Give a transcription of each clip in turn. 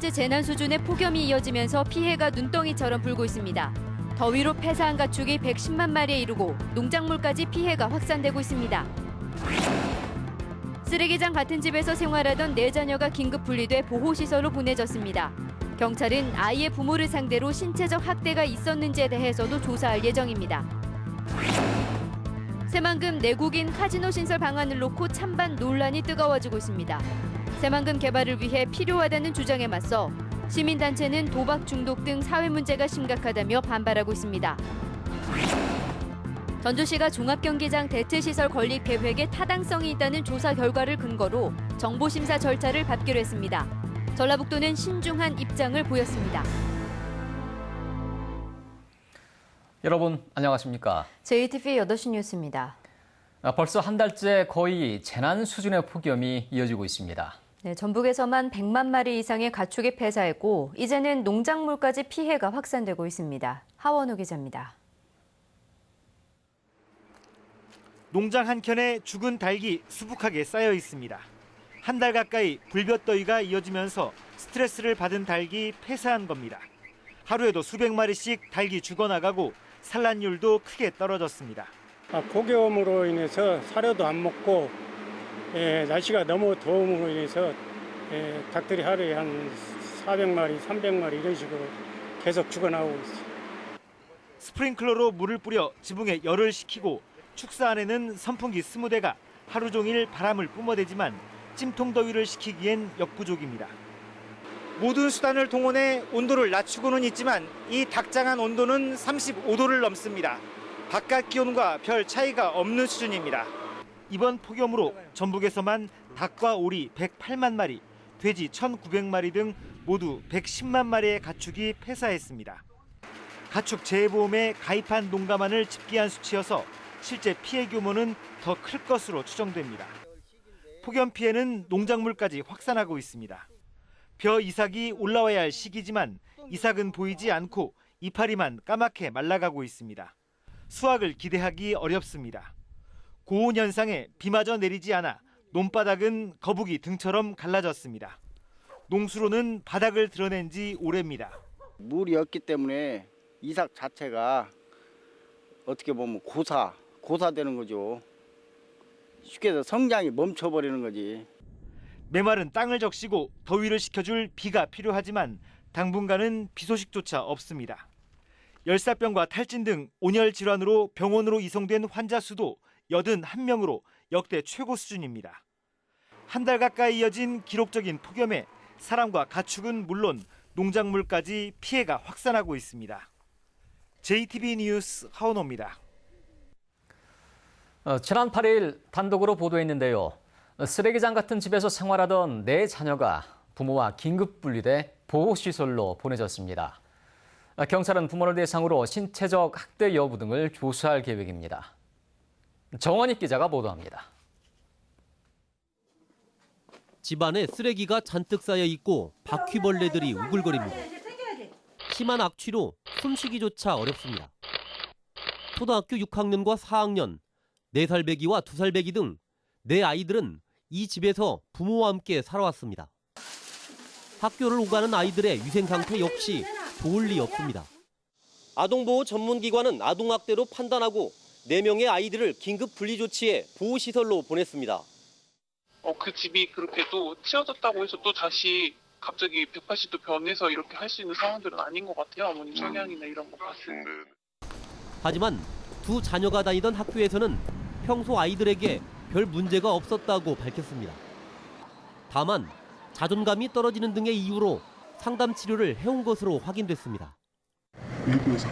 달째 재난 수준의 폭염이 이어지면서 피해가 눈덩이처럼 불고 있습니다. 더위로 폐사한 가축이 110만 마리에 이르고 농작물까지 피해가 확산되고 있습니다. 쓰레기장 같은 집에서 생활하던 4자녀가 긴급 분리돼 보호시설로 보내졌습니다. 경찰은 아이의 부모를 상대로 신체적 학대가 있었는지에 대해서도 조사할 예정입니다. 새만금 내국인 카지노 신설 방안을 놓고 찬반 논란이 뜨거워지고 있습니다. 새만금 개발을 위해 필요하다는 주장에 맞서 시민단체는 도박 중독 등 사회 문제가 심각하다며 반발하고 있습니다. 전주시가 종합경기장 대체시설 건립 계획에 타당성이 있다는 조사 결과를 근거로 정보심사 절차를 밟기로 했습니다. 전라북도는 신중한 입장을 보였습니다. 여러분 안녕하십니까? JTV 8시 뉴스입니다. 벌써 한 달째 거의 재난 수준의 폭염이 이어지고 있습니다. 네, 전북에서만 100만 마리 이상의 가축이 폐사했고 이제는 농작물까지 피해가 확산되고 있습니다. 하원우 기자입니다. 농장 한켠에 죽은 닭이 수북하게 쌓여 있습니다. 한 달 가까이 불볕더위가 이어지면서 스트레스를 받은 닭이 폐사한 겁니다. 하루에도 수백 마리씩 닭이 죽어나가고 산란율도 크게 떨어졌습니다. 폭염으로 인해서 사료도 안 먹고 날씨가 너무 더움으로 인해서 닭들이 하루에 한 400마리, 300마리 이런 식으로 계속 죽어나오고 있어요. 스프링클러로 물을 뿌려 지붕에 열을 식히고 축사 안에는 선풍기 20대가 하루 종일 바람을 뿜어대지만 찜통 더위를 식히기엔 역부족입니다. 모든 수단을 동원해 온도를 낮추고는 있지만 이 닭장안 온도는 35도를 넘습니다. 바깥 기온과 별 차이가 없는 수준입니다. 이번 폭염으로 전북에서만 닭과 오리 108만 마리, 돼지 1,900마리 등 모두 110만 마리의 가축이 폐사했습니다. 가축 재해보험에 가입한 농가만을 집계한 수치여서 실제 피해 규모는 더 클 것으로 추정됩니다. 폭염 피해는 농작물까지 확산하고 있습니다. 벼 이삭이 올라와야 할 시기지만 이삭은 보이지 않고 이파리만 까맣게 말라가고 있습니다. 수확을 기대하기 어렵습니다. 고온 현상에 비마저 내리지 않아 논바닥은 거북이 등처럼 갈라졌습니다. 농수로는 바닥을 드러낸 지 오래입니다. 물이 없기 때문에 이삭 자체가 어떻게 보면 고사되는 거죠. 쉽게 해서 성장이 멈춰버리는 거지. 메마른 땅을 적시고 더위를 식혀줄 비가 필요하지만 당분간은 비 소식조차 없습니다. 열사병과 탈진 등 온열 질환으로 병원으로 이송된 환자 수도 81명으로 역대 최고 수준입니다. 한 달 가까이 이어진 기록적인 폭염에 사람과 가축은 물론 농작물까지 피해가 확산하고 있습니다. JTB 뉴스 하원호입니다. 지난 8일 단독으로 보도했는데요. 쓰레기장 같은 집에서 생활하던 4자녀가 부모와 긴급 분리돼 보호시설로 보내졌습니다. 경찰은 부모를 대상으로 신체적 학대 여부 등을 조사할 계획입니다. 정원익 기자가 보도합니다. 집안에 쓰레기가 잔뜩 쌓여 있고 바퀴벌레들이 우글거립니다. 심한 악취로 숨쉬기조차 어렵습니다. 초등학교 6학년과 4학년, 4살 배기와 2살 배기 등 4아이들은 이 집에서 부모와 함께 살아왔습니다. 학교를 오가는 아이들의 위생 상태 역시 좋을 리 없습니다. 아동보호 전문기관은 아동학대로 판단하고 4명의 아이들을 긴급 분리 조치해 보호시설로 보냈습니다. 그 집이 그렇게 또 치워졌다고 해서 또 다시 갑자기 180도 변해서 이렇게 할 수 있는 상황들은 아닌 것 같아요. 어머님 성향이나 이런 거 봤을 때. 하지만 두 자녀가 다니던 학교에서는 평소 아이들에게 별 문제가 없었다고 밝혔습니다. 다만 자존감이 떨어지는 등의 이유로 상담 치료를 해온 것으로 확인됐습니다. 외부에서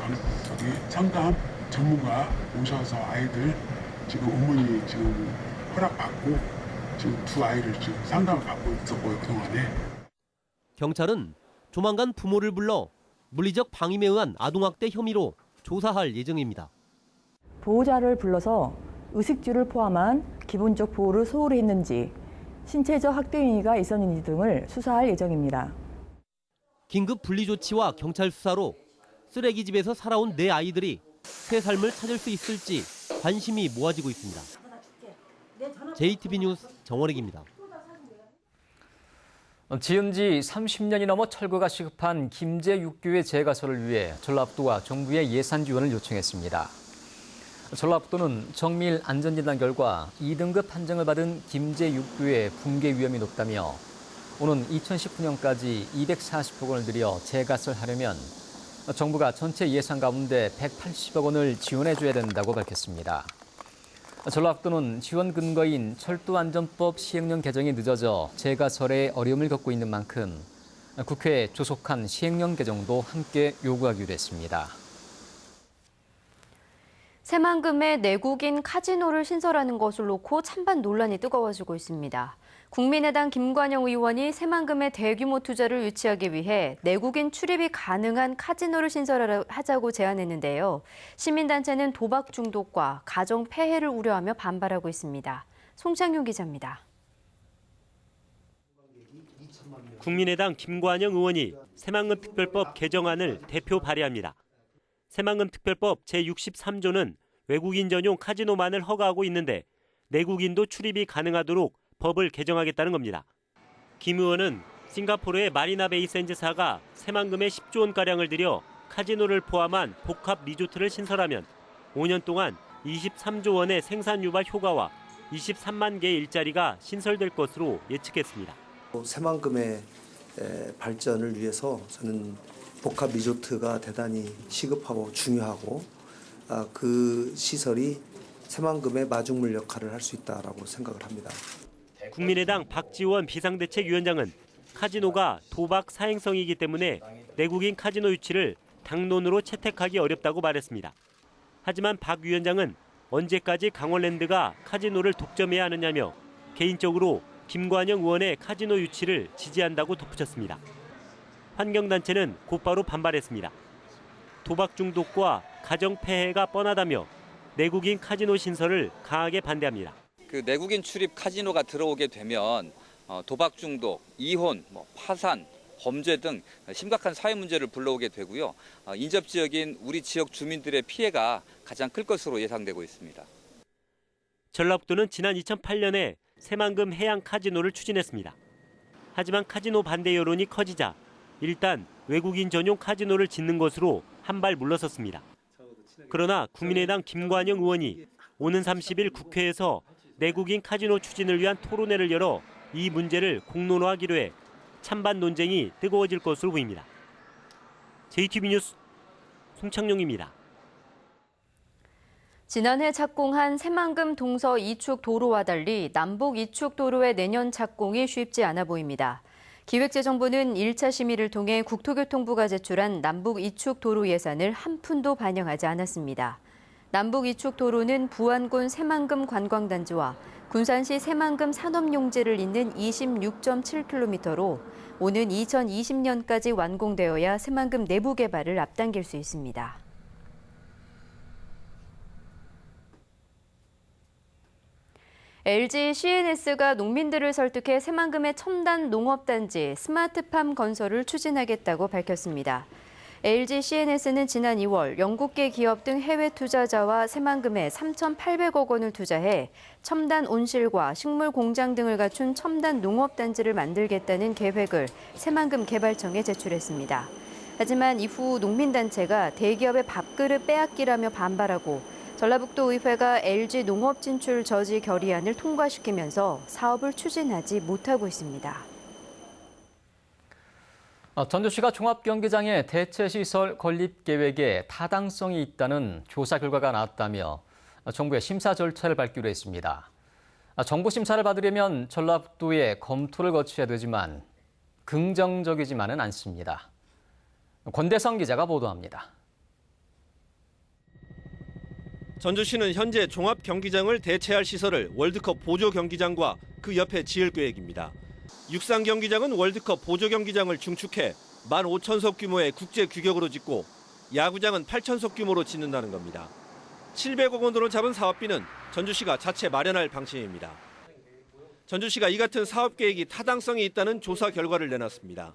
상담 전문가 오셔서 아이들 지금 어머니 지금 허락받고 지금 2아이를 지금 상담을 받고 있었고요, 그동안에. 경찰은 조만간 부모를 불러 물리적 방임에 의한 아동학대 혐의로 조사할 예정입니다. 보호자를 불러서 의식주를 포함한 기본적 보호를 소홀히 했는지, 신체적 학대 행위가 있었는지 등을 수사할 예정입니다. 긴급 분리 조치와 경찰 수사로 쓰레기집에서 살아온 4아이들이 새 삶을 찾을 수 있을지 관심이 모아지고 있습니다. JTB 뉴스 정원익입니다. 지은 지 30년이 넘어 철거가 시급한 김제 육교의 재가설을 위해 전라북도와 정부의 예산 지원을 요청했습니다. 전라북도는 정밀 안전진단 결과 2등급 판정을 받은 김제 육교의 붕괴 위험이 높다며 오는 2019년까지 240억 원을 들여 재가설하려면 정부가 전체 예산 가운데 180억 원을 지원해줘야 된다고 밝혔습니다. 전라북도는 지원 근거인 철도안전법 시행령 개정이 늦어져 재가설에 어려움을 겪고 있는 만큼 국회에 조속한 시행령 개정도 함께 요구하기로 했습니다. 새만금에 내국인 카지노를 신설하는 것을 놓고 찬반 논란이 뜨거워지고 있습니다. 국민의당 김관영 의원이 새만금에 대규모 투자를 유치하기 위해 내국인 출입이 가능한 카지노를 신설하자고 제안했는데요. 시민단체는 도박 중독과 가정 폐해를 우려하며 반발하고 있습니다. 송창용 기자입니다. 국민의당 김관영 의원이 새만금 특별법 개정안을 대표 발의합니다. 새만금 특별법 제63조는 외국인 전용 카지노만을 허가하고 있는데 내국인도 출입이 가능하도록 법을 개정하겠다는 겁니다. 김 의원은 싱가포르의 마리나베이 샌즈사가 새만금에 10조 원가량을 들여 카지노를 포함한 복합 리조트를 신설하면 5년 동안 23조 원의 생산 유발 효과와 23만 개의 일자리가 신설될 것으로 예측했습니다. 새만금의 발전을 위해서 저는 복합 리조트가 대단히 시급하고 중요하고 그 시설이 새만금의 마중물 역할을 할 수 있다라고 생각을 합니다. 국민의당 박지원 비상대책위원장은 카지노가 도박 사행성이기 때문에 내국인 카지노 유치를 당론으로 채택하기 어렵다고 말했습니다. 하지만 박 위원장은 언제까지 강원랜드가 카지노를 독점해야 하느냐며 개인적으로 김관영 의원의 카지노 유치를 지지한다고 덧붙였습니다. 환경단체는 곧바로 반발했습니다. 도박 중독과 가정 폐해가 뻔하다며 내국인 카지노 신설을 강하게 반대합니다. 그 내국인 출입 카지노가 들어오게 되면 도박 중독, 이혼, 파산, 범죄 등 심각한 사회 문제를 불러오게 되고요. 인접 지역인 우리 지역 주민들의 피해가 가장 클 것으로 예상되고 있습니다. 전라북도는 지난 2008년에 새만금 해양 카지노를 추진했습니다. 하지만 카지노 반대 여론이 커지자 일단 외국인 전용 카지노를 짓는 것으로 한 발 물러섰습니다. 그러나 국민의당 김관영 의원이 오는 30일 국회에서 내국인 카지노 추진을 위한 토론회를 열어 이 문제를 공론화하기로 해 찬반 논쟁이 뜨거워질 것으로 보입니다. JTBC 뉴스 송창용입니다. 지난해 착공한 새만금 동서 2축 도로와 달리 남북 2축 도로의 내년 착공이 쉽지 않아 보입니다. 기획재정부는 1차 심의를 통해 국토교통부가 제출한 남북 2축 도로 예산을 한 푼도 반영하지 않았습니다. 남북 2축 도로는 부안군 새만금 관광단지와 군산시 새만금 산업용지를 잇는 26.7km로 오는 2020년까지 완공되어야 새만금 내부 개발을 앞당길 수 있습니다. LG CNS가 농민들을 설득해 새만금의 첨단 농업단지 스마트팜 건설을 추진하겠다고 밝혔습니다. LG CNS는 지난 2월 영국계 기업 등 해외 투자자와 새만금에 3,800억 원을 투자해 첨단 온실과 식물 공장 등을 갖춘 첨단 농업단지를 만들겠다는 계획을 새만금 개발청에 제출했습니다. 하지만 이후 농민단체가 대기업의 밥그릇 빼앗기라며 반발하고 전라북도 의회가 LG 농업 진출 저지 결의안을 통과시키면서 사업을 추진하지 못하고 있습니다. 전주시가 종합경기장의 대체시설 건립 계획에 타당성이 있다는 조사 결과가 나왔다며 정부의 심사 절차를 밟기로 했습니다. 정부 심사를 받으려면 전라북도에 검토를 거쳐야 되지만 긍정적이지만은 않습니다. 권대성 기자가 보도합니다. 전주시는 현재 종합경기장을 대체할 시설을 월드컵 보조경기장과 그 옆에 지을 계획입니다. 육상경기장은 월드컵 보조경기장을 중축해 15,000석 규모의 국제 규격으로 짓고 야구장은 8,000석 규모로 짓는다는 겁니다. 700억 원으로 잡은 사업비는 전주시가 자체 마련할 방침입니다. 전주시가 이 같은 사업 계획이 타당성이 있다는 조사 결과를 내놨습니다.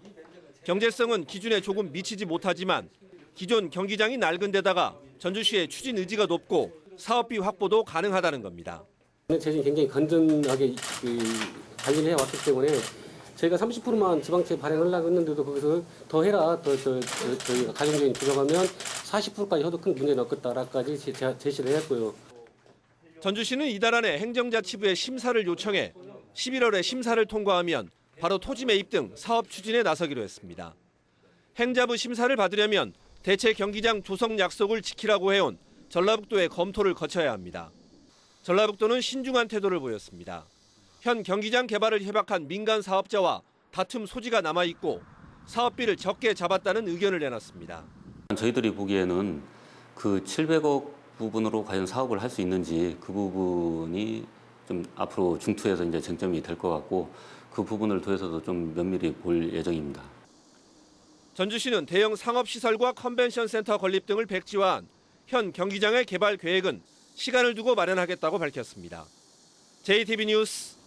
경제성은 기준에 조금 미치지 못하지만 기존 경기장이 낡은 데다가 전주시의 추진 의지가 높고 사업비 확보도 가능하다는 겁니다. 제주는 굉장히 건전하게 관리를 해왔기 때문에 저희가 30%만 지방채 발행하려고 했는데도 거기서 더 해라, 저희가 가정적인 부족하면 40%까지 해도 큰 문제는 없겠다라고까지 제시를 했고요. 전주시는 이달 안에 행정자치부에 심사를 요청해 11월에 심사를 통과하면 바로 토지 매입 등 사업 추진에 나서기로 했습니다. 행자부 심사를 받으려면 대체 경기장 조성 약속을 지키라고 해온 전라북도의 검토를 거쳐야 합니다. 전라북도는 신중한 태도를 보였습니다. 현 경기장 개발을 협약한 민간 사업자와 다툼 소지가 남아있고 사업비를 적게 잡았다는 의견을 내놨습니다. 저희들이 보기에는 그 700억 부분으로 과연 사업을 할 수 있는지 그 부분이 좀 앞으로 중투에서 이제 쟁점이 될 것 같고 그 부분을 더해서도 좀 면밀히 볼 예정입니다. 전주시는 대형 상업시설과 컨벤션 센터 건립 등을 백지화한 현 경기장의 개발 계획은 시간을 두고 마련하겠다고 밝혔습니다. JTB 뉴스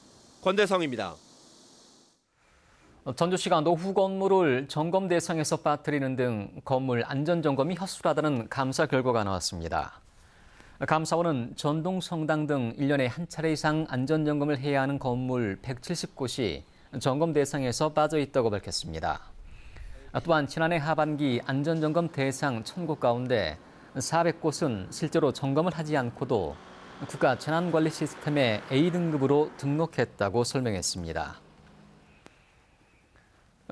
권대성입니다. 전주시가 노후 건물을 점검 대상에서 빠뜨리는 등 건물 안전점검이 허술하다는 감사 결과가 나왔습니다. 감사원은 전동성당 등 1년에 한 차례 이상 안전점검을 해야 하는 건물 170곳이 점검 대상에서 빠져 있다고 밝혔습니다. 또한 지난해 하반기 안전점검 대상 1000곳 가운데 400곳은 실제로 점검을 하지 않고도 국가 재난관리 시스템에 A등급으로 등록했다고 설명했습니다.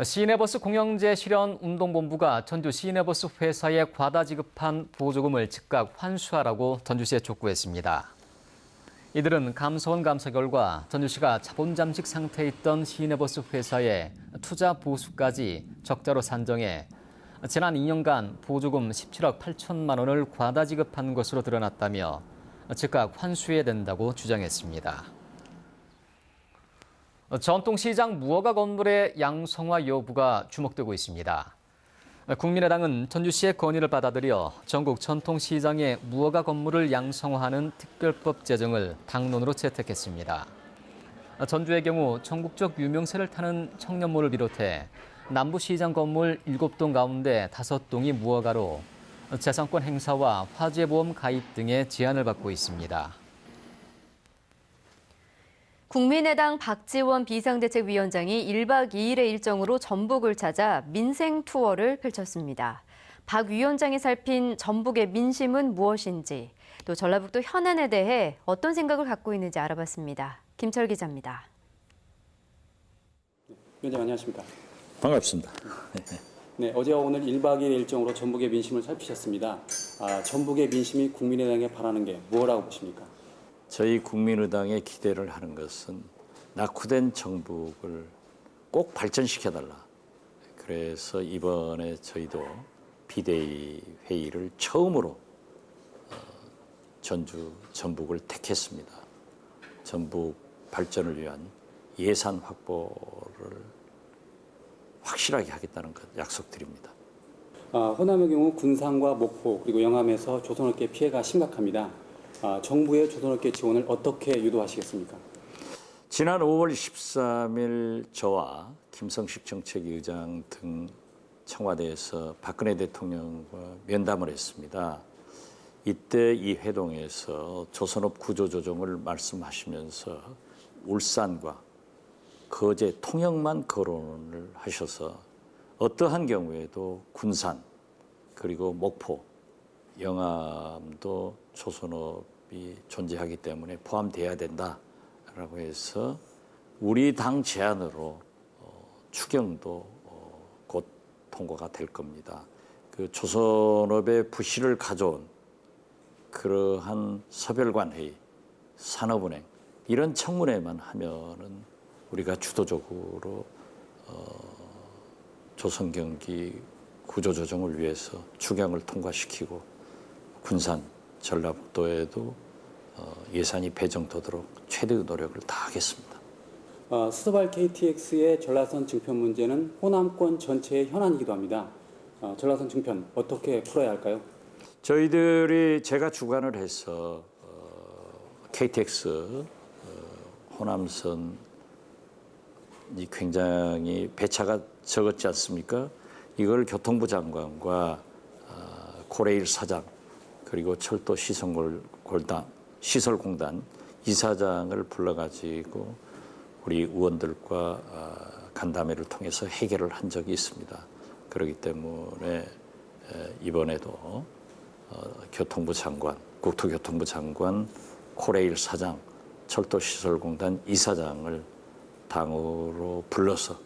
시내버스 공영제 실현 운동본부가 전주 시내버스 회사에 과다 지급한 보조금을 즉각 환수하라고 전주시에 촉구했습니다. 이들은 감사원 감사 결과 전주시가 자본 잠식 상태에 있던 시내버스 회사의 투자 보수까지 적자로 산정해 지난 2년간 보조금 17억 8천만 원을 과다 지급한 것으로 드러났다며 즉각 환수해야 된다고 주장했습니다. 전통시장 무허가 건물의 양성화 여부가 주목되고 있습니다. 국민의당은 전주시의 건의를 받아들여 전국 전통시장의 무허가 건물을 양성화하는 특별법 제정을 당론으로 채택했습니다. 전주의 경우 전국적 유명세를 타는 청년몰을 비롯해 남부시장 건물 7동 가운데 5동이 무허가로 재산권 행사와 화재보험 가입 등의 제한을 받고 있습니다. 국민의당 박지원 비상대책위원장이 1박 2일의 일정으로 전북을 찾아 민생 투어를 펼쳤습니다. 박 위원장이 살핀 전북의 민심은 무엇인지, 또 전라북도 현안에 대해 어떤 생각을 갖고 있는지 알아봤습니다. 김철 기자입니다. 위원장 안녕하십니까? 반갑습니다. 네, 어제와 오늘 1박 2일 일정으로 전북의 민심을 살피셨습니다. 전북의 민심이 국민의당에 바라는 게 뭐라고 보십니까? 저희 국민의당에 기대를 하는 것은 낙후된 전북을 꼭 발전시켜달라. 그래서 이번에 저희도 비대위 회의를 처음으로 전주, 전북을 택했습니다. 전북 발전을 위한 예산 확보를 확실하게 하겠다는 것 약속드립니다. 호남의 경우 군산과 목포 그리고 영암에서 조선업계 피해가 심각합니다. 정부의 조선업계 지원을 어떻게 유도하시겠습니까? 지난 5월 13일 저와 김성식 정책위 의장 등 청와대에서 박근혜 대통령과 면담을 했습니다. 이때 이 회동에서 조선업 구조조정을 말씀하시면서 울산과 거제 통영만 거론을 하셔서 어떠한 경우에도 군산 그리고 목포, 영암도 조선업이 존재하기 때문에 포함돼야 된다라고 해서 우리 당 제안으로 추경도 곧 통과가 될 겁니다. 그 조선업의 부실을 가져온 그러한 서별관회의, 산업은행 이런 청문회만 하면은 우리가 주도적으로 조선경기 구조조정을 위해서 추경을 통과시키고 군산, 전라북도에도 예산이 배정되도록 최대의 노력을 다하겠습니다. 수서발 KTX의 전라선 증편 문제는 호남권 전체의 현안이기도 합니다. 전라선 증편 어떻게 풀어야 할까요? 저희들이 제가 주관을 해서 KTX 호남선이 굉장히 배차가 적었지 않습니까? 이걸 교통부 장관과 고레일 사장 그리고 철도 시설공단 이사장을 불러가지고 우리 의원들과 간담회를 통해서 해결을 한 적이 있습니다. 그렇기 때문에 이번에도 교통부 장관, 국토교통부 장관, 코레일 사장, 철도시설공단 이사장을 당으로 불러서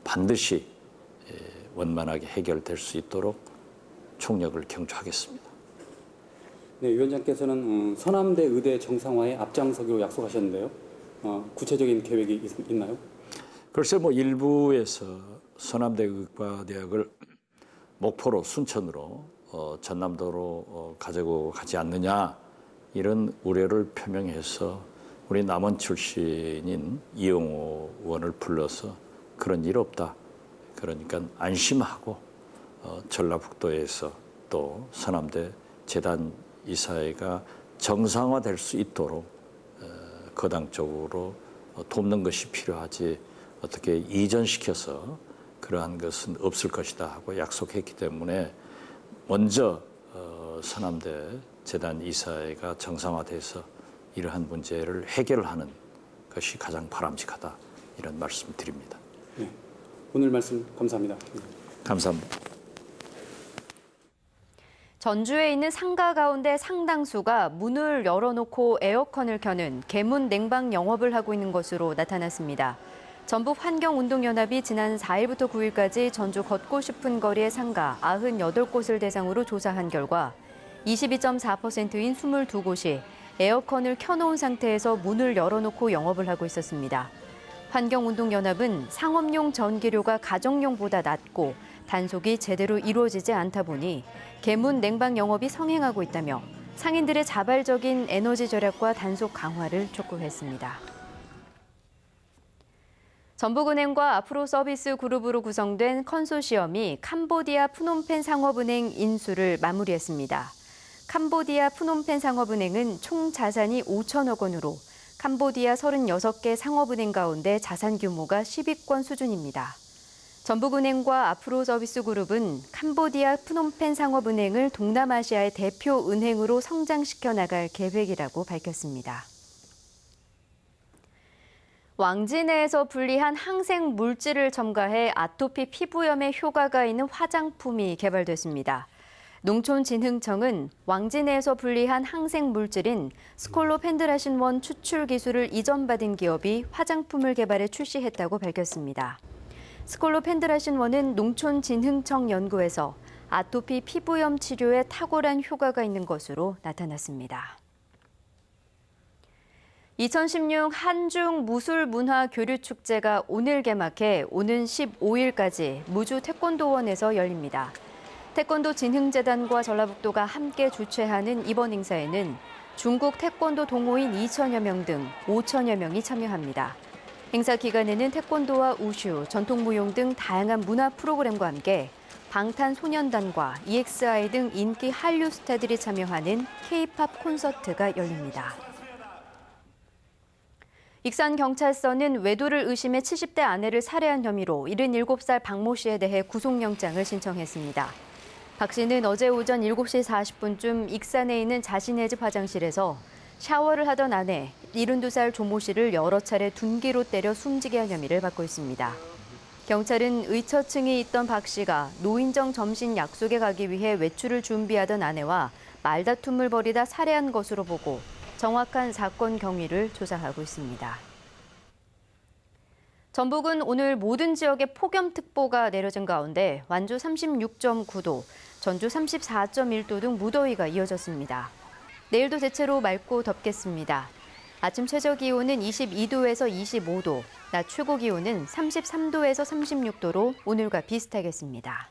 반드시 원만하게 해결될 수 있도록 총력을 경주하겠습니다. 네, 위원장께서는 서남대 의대 정상화에 앞장서기로 약속하셨는데요. 구체적인 계획이 있나요? 글쎄 일부에서 서남대 의과대학을 목포로 순천으로 전남도로 가지고 가지 않느냐 이런 우려를 표명해서 우리 남원 출신인 이용호 의원을 불러서 그런 일 없다. 그러니까 안심하고 전라북도에서 또 서남대 재단 이사회가 정상화될 수 있도록 거당적으로 돕는 것이 필요하지 어떻게 이전시켜서 그러한 것은 없을 것이다 하고 약속했기 때문에 먼저 서남대 재단 이사회가 정상화돼서 이러한 문제를 해결하는 것이 가장 바람직하다 이런 말씀 드립니다. 네, 오늘 말씀 감사합니다. 감사합니다. 전주에 있는 상가 가운데 상당수가 문을 열어놓고 에어컨을 켜는 개문 냉방 영업을 하고 있는 것으로 나타났습니다. 전북환경운동연합이 지난 4일부터 9일까지 전주 걷고 싶은 거리의 상가 98곳을 대상으로 조사한 결과 22.4%인 22곳이 에어컨을 켜놓은 상태에서 문을 열어놓고 영업을 하고 있었습니다. 환경운동연합은 상업용 전기료가 가정용보다 낮고 단속이 제대로 이루어지지 않다 보니 개문 냉방 영업이 성행하고 있다며 상인들의 자발적인 에너지 절약과 단속 강화를 촉구했습니다. 전북은행과 아프로서비스 그룹으로 구성된 컨소시엄이 캄보디아 프놈펜 상업은행 인수를 마무리했습니다. 캄보디아 프놈펜 상업은행은 총 자산이 5천억 원으로 캄보디아 36개 상업은행 가운데 자산 규모가 10위권 수준입니다. 전북은행과 아프로서비스그룹은 캄보디아 프놈펜 상업은행을 동남아시아의 대표 은행으로 성장시켜 나갈 계획이라고 밝혔습니다. 왕진해에서 분리한 항생 물질을 첨가해 아토피 피부염에 효과가 있는 화장품이 개발됐습니다. 농촌진흥청은 왕진해에서 분리한 항생 물질인 스콜로펜드라신1 추출 기술을 이전받은 기업이 화장품을 개발해 출시했다고 밝혔습니다. 스콜로펜드라신1은 농촌진흥청 연구에서 아토피 피부염 치료에 탁월한 효과가 있는 것으로 나타났습니다. 2016 한중 무술문화교류축제가 오늘 개막해 오는 15일까지 무주 태권도원에서 열립니다. 태권도 진흥재단과 전라북도가 함께 주최하는 이번 행사에는 중국 태권도 동호인 2천여 명 등 5천여 명이 참여합니다. 행사 기간에는 태권도와 우슈, 전통무용 등 다양한 문화 프로그램과 함께 방탄소년단과 EXI 등 인기 한류 스타들이 참여하는 K-팝 콘서트가 열립니다. 익산경찰서는 외도를 의심해 70대 아내를 살해한 혐의로 77살 박모 씨에 대해 구속영장을 신청했습니다. 박 씨는 어제 오전 7시 40분쯤 익산에 있는 자신의 집 화장실에서 샤워를 하던 아내 72살 조모 씨를 여러 차례 둔기로 때려 숨지게 한 혐의를 받고 있습니다. 경찰은 의처증이 있던 박 씨가 노인정 점심 약속에 가기 위해 외출을 준비하던 아내와 말다툼을 벌이다 살해한 것으로 보고 정확한 사건 경위를 조사하고 있습니다. 전북은 오늘 모든 지역에 폭염특보가 내려진 가운데 완주 36.9도, 전주 34.1도 등 무더위가 이어졌습니다. 내일도 대체로 맑고 덥겠습니다. 아침 최저기온은 22도에서 25도, 낮 최고기온은 33도에서 36도로 오늘과 비슷하겠습니다.